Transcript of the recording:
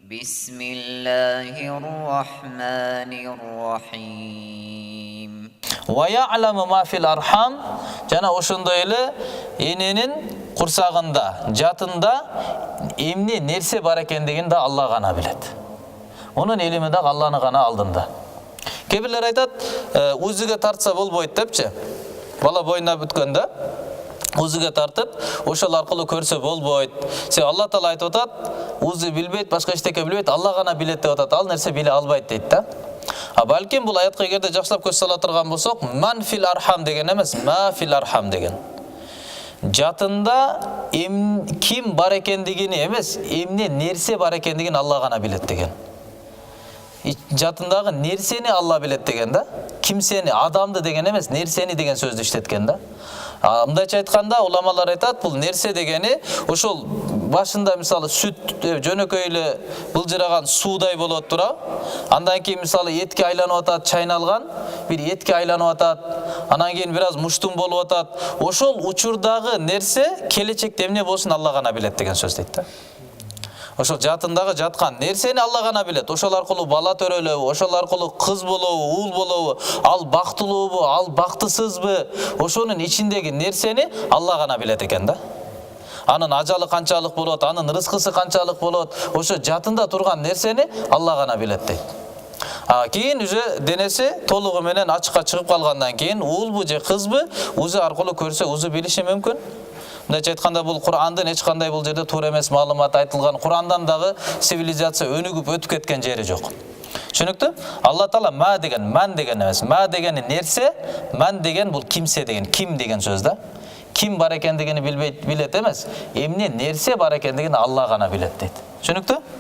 Bismillahirrahmanirrahim. Wa ya'lamu ma fil arham, жана ошондой эле эненин курсагында, жатында эмне нерсе бар экендигин да Алла гана билет. Онун илими да Алланын гана алдында. Кээ бирлер айтат, узуга тартса болбойт депчи. Бала бойуна бүткөндө узуга тартып, ошол аркылуу көрсө болбойт. Алла Таала айтып атат, узу билбейт, башка эчтеке билбейт, Алла гана билет деп атат. Ал нерсе биле албайт дейт да. Балким бул аятка эгерде жакшылап көз сала турган болсок, ман фил архам деген эмес, ма фил архам деген. Жатында ким бар экендигини эмес, эмне нерсе бар экендигин Алла гана билет деген. Жатындагы нерсени Алла билет деген да. Кимсени, адамды деген эмес, нерсени деген сөздү иштеткен да. Мындайча айтканда, уламалар айтат, бул нерсе дегени ошол башында мисалы сүт жөнөкөй эле былжыраган суудай болот тура. Андан кийин мисалы этке айланып атат, чайналган, бир этке айланып атат. Анан кийин бир аз муштум болуп атат. Ошол учурдагы нерсе келечекте эмне болушун Алла гана билет деген сөз дейт да. Ошол жатындагы жаткан нерсени Алла гана билет. Ошол аркылуу бала төрөлөбү, ошол аркылуу кыз болобу, уул болобу, ал бактылуубу, ал бактысызбы, ошонун ичиндеги нерсени Алла гана билет экен да. Анын ажалы канчалык болот, анын рызкысы канчалык болот, ошо жатында турган нерсени Алла гана билет дейт. Кийин уже денеси толугу менен ачыкка чыгып калгандан кийин уулбу же кызбы узу аркылуу көрсө узу билиши мүмкүн. Мындайча айтканда бул Кур'андын эч кандай бул жерде туура эмес маалымат айтылган. Кур'андан дагы цивилизация өнүгүп өтүп кеткен жери жок. Түшүнүктүү? Алла Таала ма деген, ман деген эмес. Ма дегени нерсе, ман деген бул кимсе деген, ким деген сөз да. Ким бар экендигини билет эмес, эмне нерсе бар экендигин Алла гана билет дейт. Түшүнүктүү?